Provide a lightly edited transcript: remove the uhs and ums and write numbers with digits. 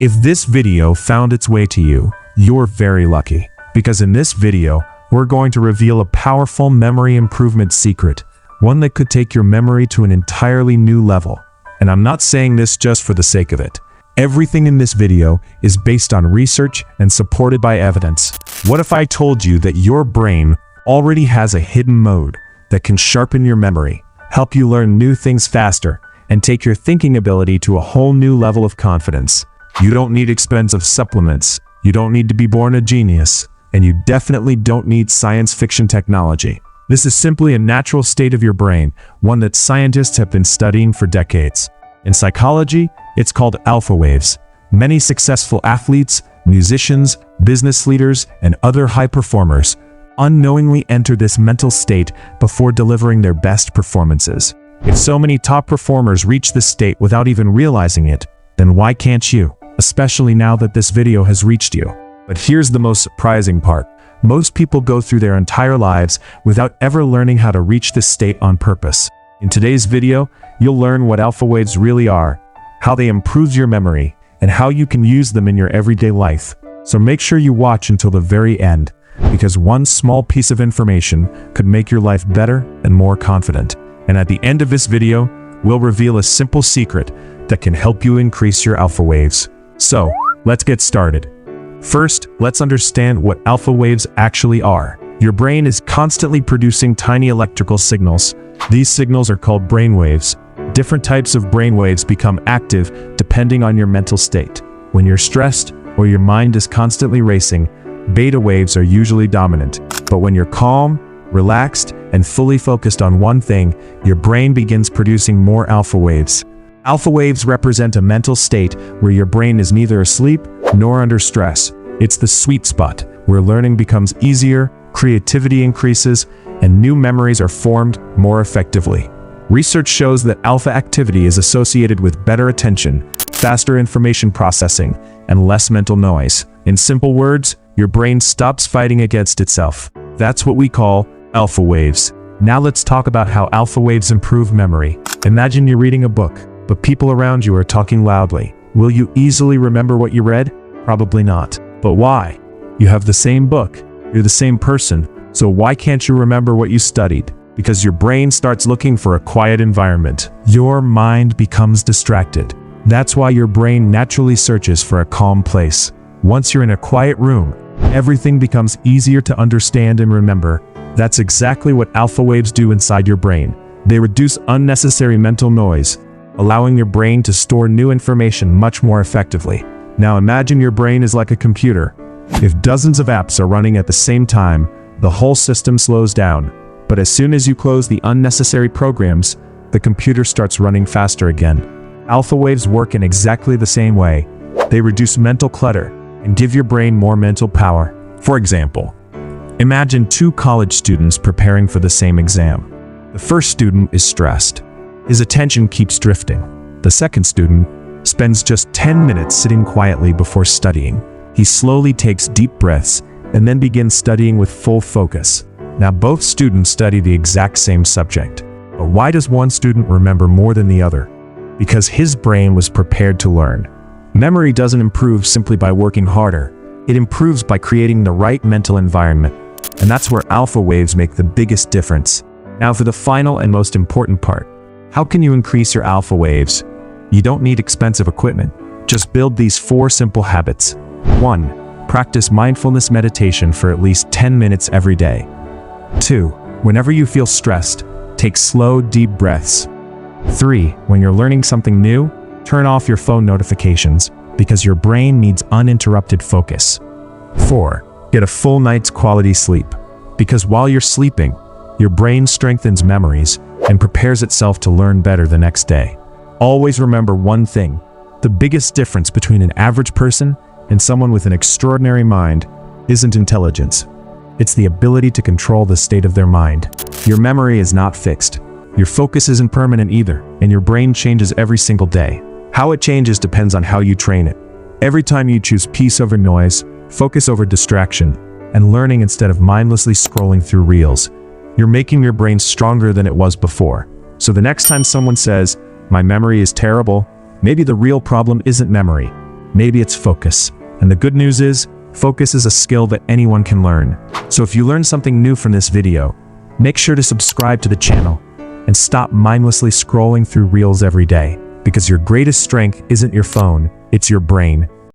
If this video found its way to you, you're very lucky, because in this video, we're going to reveal a powerful memory improvement secret, one that could take your memory to an entirely new level. And I'm not saying this just for the sake of it. Everything in this video is based on research and supported by evidence. What if I told you that your brain already has a hidden mode that can sharpen your memory, help you learn new things faster, and take your thinking ability to a whole new level of confidence? You don't need expensive supplements, you don't need to be born a genius, and you definitely don't need science fiction technology. This is simply a natural state of your brain, one that scientists have been studying for decades. In psychology, it's called alpha waves. Many successful athletes, musicians, business leaders, and other high performers unknowingly enter this mental state before delivering their best performances. If so many top performers reach this state without even realizing it, then why can't you? Especially now that this video has reached you. But here's the most surprising part. Most people go through their entire lives without ever learning how to reach this state on purpose. In today's video, you'll learn what alpha waves really are, how they improve your memory, and how you can use them in your everyday life. So make sure you watch until the very end, because one small piece of information could make your life better and more confident. And at the end of this video, we'll reveal a simple secret that can help you increase your alpha waves. So, let's get started. First, let's understand what alpha waves actually are. Your brain is constantly producing tiny electrical signals. These signals are called brain waves. Different types of brain waves become active depending on your mental state. When you're stressed or your mind is constantly racing, beta waves are usually dominant. But when you're calm, relaxed, and fully focused on one thing, your brain begins producing more alpha waves. Alpha waves represent a mental state where your brain is neither asleep nor under stress. It's the sweet spot where learning becomes easier, creativity increases, and new memories are formed more effectively. Research shows that alpha activity is associated with better attention, faster information processing, and less mental noise. In simple words, your brain stops fighting against itself. That's what we call alpha waves. Now let's talk about how alpha waves improve memory. Imagine you're reading a book, but people around you are talking loudly. Will you easily remember what you read? Probably not. But why? You have the same book. You're the same person. So why can't you remember what you studied? Because your brain starts looking for a quiet environment. Your mind becomes distracted. That's why your brain naturally searches for a calm place. Once you're in a quiet room, everything becomes easier to understand and remember. That's exactly what alpha waves do inside your brain. They reduce unnecessary mental noise, allowing your brain to store new information much more effectively. Now imagine your brain is like a computer. If dozens of apps are running at the same time, the whole system slows down. But as soon as you close the unnecessary programs, the computer starts running faster again. Alpha waves work in exactly the same way. They reduce mental clutter and give your brain more mental power. For example, imagine two college students preparing for the same exam. The first student is stressed. His attention keeps drifting. The second student spends just 10 minutes sitting quietly before studying. He slowly takes deep breaths and then begins studying with full focus. Now both students study the exact same subject. But why does one student remember more than the other? Because his brain was prepared to learn. Memory doesn't improve simply by working harder. It improves by creating the right mental environment. And that's where alpha waves make the biggest difference. Now for the final and most important part. How can you increase your alpha waves? You don't need expensive equipment. Just build these 4 simple habits. 1. Practice mindfulness meditation for at least 10 minutes every day. 2. Whenever you feel stressed, take slow, deep breaths. 3. When you're learning something new, turn off your phone notifications because your brain needs uninterrupted focus. 4. Get a full night's quality sleep because while you're sleeping, your brain strengthens memories and prepares itself to learn better the next day. Always remember one thing. The biggest difference between an average person and someone with an extraordinary mind isn't intelligence. It's the ability to control the state of their mind. Your memory is not fixed. Your focus isn't permanent either, and your brain changes every single day. How it changes depends on how you train it. Every time you choose peace over noise, focus over distraction, and learning instead of mindlessly scrolling through reels, you're making your brain stronger than it was before. So the next time someone says, "My memory is terrible," maybe the real problem isn't memory. Maybe it's focus. And the good news is, focus is a skill that anyone can learn. So if you learned something new from this video, make sure to subscribe to the channel and stop mindlessly scrolling through reels every day, because your greatest strength isn't your phone, it's your brain.